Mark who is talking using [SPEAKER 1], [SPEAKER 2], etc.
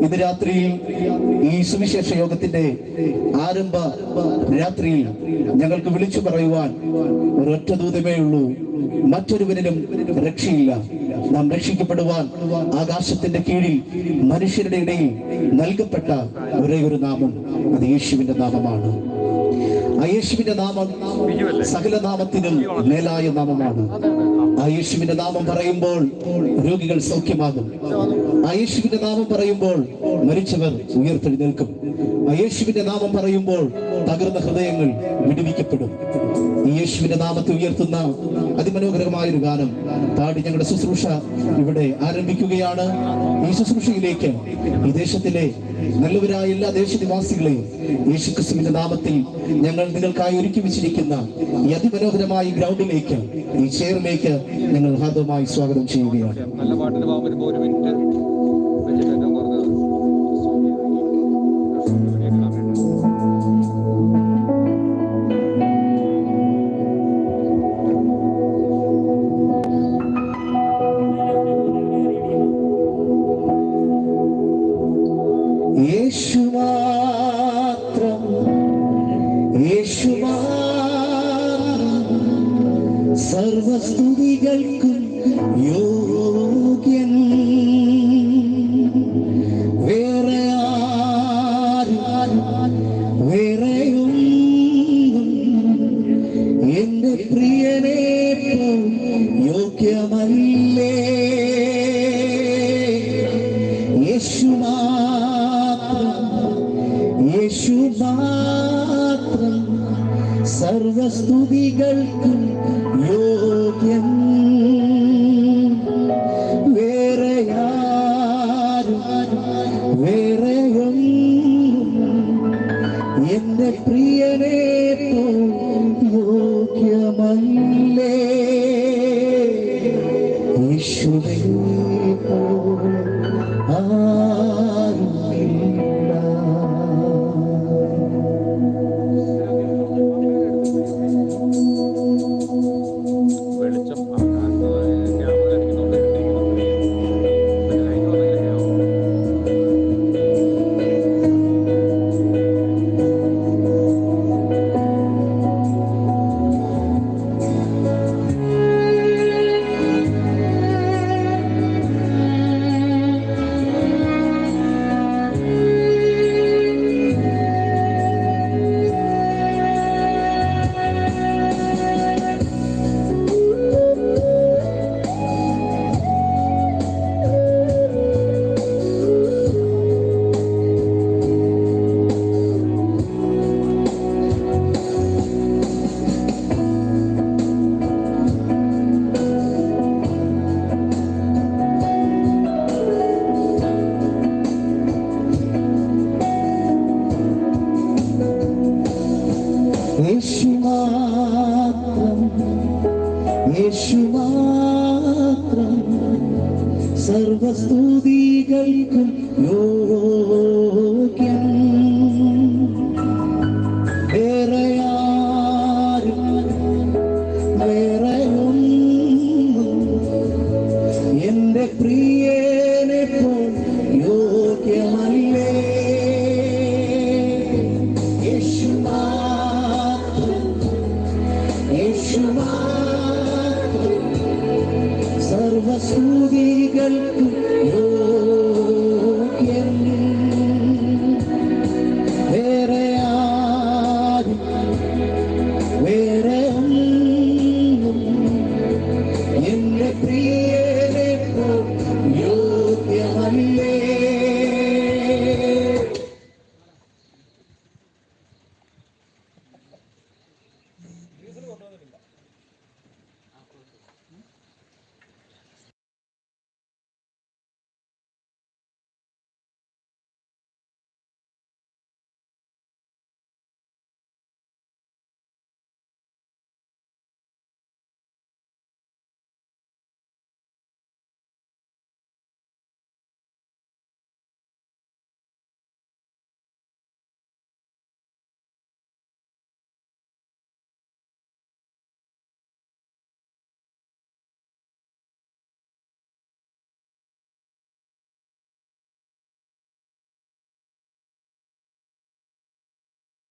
[SPEAKER 1] ഇന്ന് രാത്രിയിൽ ഈ സുവിശേഷ യോഗത്തിന്റെ ആരംഭ രാത്രിയിൽ ഞങ്ങൾക്ക് വിളിച്ചു പറയുവാൻ ഒരൊറ്റ ദൂതമേ ഉള്ളൂ. മറ്റൊരുവനും രക്ഷയില്ല. നാം രക്ഷിക്കപ്പെടുവാൻ ആകാശത്തിന്റെ കീഴിൽ മനുഷ്യരുടെ ഇടയിൽ നൽകപ്പെട്ട ഒരേ ഒരു നാമം, അത് യേശുവിന്റെ നാമമാണ്. ആ യേശുവിന്റെ നാമം സകല നാമത്തിനും മേലായ നാമമാണ്. ആ യേശുവിന്റെ നാമം പറയുമ്പോൾ രോഗികൾ സൗഖ്യമാകും. ആ യേശുവിന്റെ നാമം പറയുമ്പോൾ മരിച്ചവർ ഉയർത്തെഴുന്നേൽക്കും. ആ യേശുവിന്റെ നാമം പറയുമ്പോൾ തകർന്ന ഹൃദയങ്ങൾ വിടുവിക്കപ്പെടും. ഈ യേശുവിന്റെ നാമത്തെ ഉയർത്തുന്ന അതിമനോഹരമായൊരു ഗാനം പാടി ഞങ്ങളുടെ ശുശ്രൂഷ ഇവിടെ ആരംഭിക്കുകയാണ്. ഈ ശുശ്രൂഷയിലേക്ക് ഈ ദേശത്തിലെ നല്ലവരായ എല്ലാ ദേശനിവാസികളെയും യേശുക്രിസ്തുവിന്റെ നാമത്തിൽ ഞങ്ങൾ നിങ്ങൾക്കായി ഒരുക്കി വെച്ചിരിക്കുന്ന ഈ അതിമനോഹരമായ ഗ്രൗണ്ടിലേക്ക്, ഈ ചെയറിലേക്ക് ഞങ്ങൾ ഹാർദവമായി സ്വാഗതം ചെയ്യുകയാണ്.
[SPEAKER 2] നല്ല പാട്ടിന് പോകാൻ വരുമ്പോൾ ഒരു മിനിറ്റ്
[SPEAKER 1] യേശു മാത്രം, യേശു മാത്രം സർവസ്തുതികൾക്കും യോഗ്യൻ. വേറെ ആരും വേറെയൊന്നും എന്റെ പ്രിയനെ യോഗ്യമല്ലേ. യേശു യേശു മാത്രം സർവസ്തുതികൾക്കും യോഗ്യൻ. വേറെ ആരും വേറെയൊന്നും എന്റെ പ്രിയനെ യോഗ്യമല്ലേ. യേശുവേ യേശു മാത്രം സർവസ്തുതികൾക്കും യോഗ്യൻ.